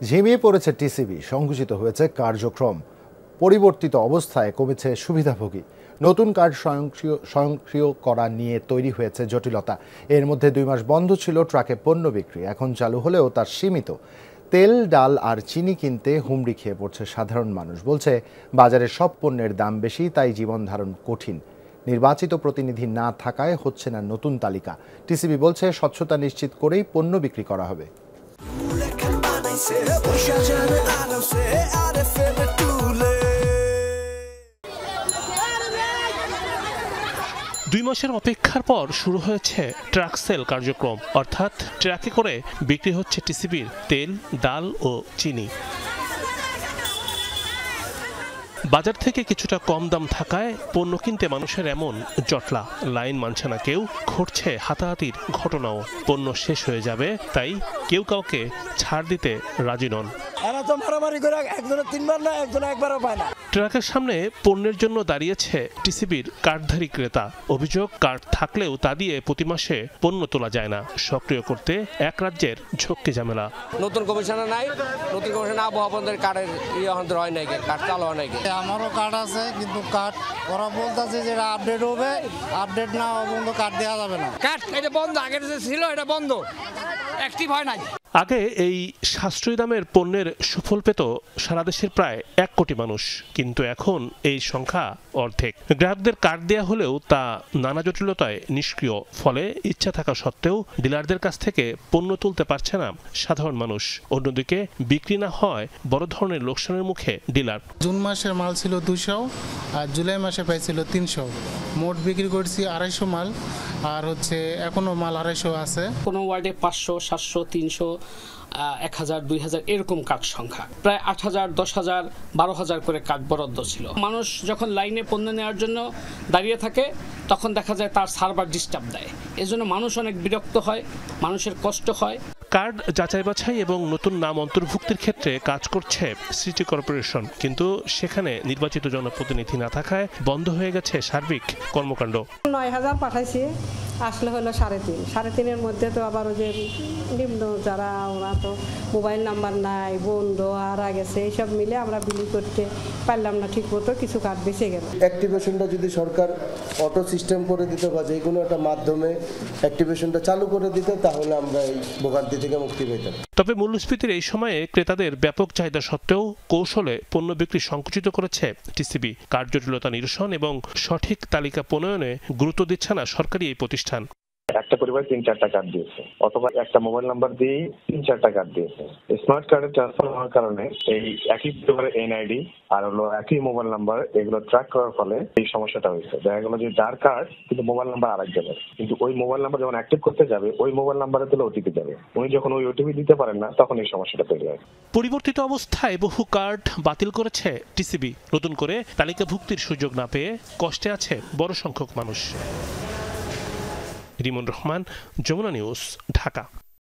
ঝিমিয়ে পড়েছে টিসিবি, সংকুচিত হয়েছে কার্যক্রম, পরিবর্তিত অবস্থায় কমেছে সুবিধাভোগী। নতুন কার্ড স্বয়ংক্রিয় করা নিয়ে তৈরি হয়েছে জটিলতা। এর মধ্যে 2 মাস বন্ধ ছিল ট্রাকে পণ্য বিক্রি, এখন চালু হলেও তার সীমিত। তেল, ডাল আর চিনি কিনতে হুমড়ি খেয়ে পড়ছে সাধারণ মানুষ। বলছে বাজারে সব পণ্যের দাম বেশি, তাই জীবন ধারণ কঠিন। নির্বাচিত প্রতিনিধি না থাকায় হচ্ছে না নতুন তালিকা। টিসিবি বলছে স্বচ্ছতা নিশ্চিত করেই পণ্য বিক্রি করা হবে। 2 মাসের অপেক্ষার পর শুরু হয়েছে ট্রাক সেল কার্যক্রম, অর্থাৎ ট্রাকে করে বিক্রি হচ্ছে টিসিবির তেল, ডাল ও চিনি। বাজার থেকে কিছুটা কম দাম থাকায় পণ্য কিনতে মানুষের এমন জটলা, লাইন মানছে না কেউ, ঘটছে হাতাহাতির ঘটনাও। পণ্য শেষ হয়ে যাবে তাই কেউ কাউকে ছাড় দিতে রাজি নন। ট্রাকের সামনে পণ্যের জন্য দাঁড়িয়েছে টিসিবির কার্ডধারী ক্রেতা। অভিযোগ, কার্ড থাকলেও তা দিয়ে প্রতি মাসে পণ্য তোলা যায় না। সক্রিয় করতে এক রাজ্যের ঝক্কি ঝামেলা। নতুন কমিশনার নাই, নতুন কমিশনার আবহাওয়া কার্ডের হয় নাই, কার্ড চালু হয় নাই। আমারও কার্ড আছে, কিন্তু কার্ড ওরা বলতেছে যে আপডেট হবে, আপডেট না হওয়া পর্যন্ত কার্ড দেওয়া যাবে না। কার্ড এটা বন্ধ, আগে ছিল এটা বন্ধ, অ্যাক্টিভ হয় নাই। আগে এই সাশ্রয়ী দামের পণ্যের সুফল পেত সারা দেশের প্রায় 1 কোটি মানুষ, কিন্তু এখন এই সংখ্যা অর্ধেক। গ্রাহকদের কার্ড দেয়া হলেও তা নানা জটিলতায় নিষ্ক্রিয়। ফলে ইচ্ছা থাকা সত্ত্বেও ডিলারদের কাছ থেকে পণ্য তুলতে পারছে না সাধারণ মানুষ। অন্যদিকে বিক্রি না হয় বড় ধরনের লোকসানের মুখে ডিলার। জুন মাসের মাল ছিল 200 আর জুলাই মাসে পাইছিল 300। মোট বিক্রি করছি 250 মাল, আর এখনো মাল 250 আছে। কোনো ওয়ার্ডে 500, 700, 300, 1000, 2000 এরকম কার্ড সংখ্যা। প্রায় 8000, 10000, 12000 করে কার্ড বরাদ্দ ছিল। মানুষ যখন লাইনে পণ্য নেওয়ার জন্য দাঁড়িয়ে থাকে তখন দেখা যায় তার সার্ভার ডিস্টার্ব দেয়। এজন্য মানুষ অনেক বিরক্ত হয়, মানুষের কষ্ট হয়। কার্ড যাচাই বাছাই এবং নতুন নাম অন্তর্ভুক্তির ক্ষেত্রে কাজ করছে সিটি কর্পোরেশন, কিন্তু সেখানে নির্বাচিত জনপ্রতিনিধি না থাকায় বন্ধ হয়ে গেছে সার্বিক কর্মকাণ্ড। 9000 পাঠাইছি, আসলে হলো 3.5 মধ্যে তো আবার ওই যে নিম্ন যারা, ওরা তো মোবাইল নাম্বার নাই, বন্ধ হারা গেছে, এইসব মিলে আমরা বিলি করতে পারলাম না ঠিক মতো, কিছু কার্ড বেঁচে গেল। অ্যাক্টিভেশনটা যদি সরকার অটো সিস্টেম করে দিতে বা যে কোনো একটা মাধ্যমে অ্যাক্টিভেশনটা চালু করে দিতে, তাহলে আমরা এই ভোগান্তি থেকে মুক্তি পেতাম। তবে মূল্যস্ফীতির এই সময়ে ক্রেতাদের ব্যাপক চাহিদা সত্ত্বেও কৌশলে পণ্য বিক্রি সংকুচিত করেছে টিসিবি। কার্ড জটিলতা নিরসন এবং সঠিক তালিকা প্রণয়নে গুরুত্ব দিচ্ছে না সরকারি এই প্রতিষ্ঠান। একটা পরিবার 3-4টা কার্ড দিয়েছে, অথবা একটা মোবাইল নাম্বার দিয়ে 3-4টা কার্ড দিয়েছে। স্মার্ট কার্ডে ট্রান্সফার হওয়ার কারণে এই একই পরিবারের এনআইডি আর হলো একই মোবাইল নাম্বার, এগুলো ট্র্যাক করার ফলে এই সমস্যাটা হয়েছে। দেখা গেল যে যার কার্ড কিন্তু মোবাইল নাম্বার আরেকজনের, কিন্তু ওই মোবাইল নাম্বার যখন অ্যাক্টিভ করতে যাবে ওই মোবাইল নাম্বারে দিলে ওটিপি যাবে, উনি যখন ওই ওটিপি দিতে পারেন না তখন এই সমস্যাটা তৈরি হয়। পরিবর্তিত অবস্থায় বহু কার্ড বাতিল করেছে টিসিবি। নতুন করে তালিকাভুক্তির সুযোগ না পেয়ে কষ্টে আছে বড় সংখ্যক মানুষ। রিমন রহমান, যমুনা নিউজ, ঢাকা।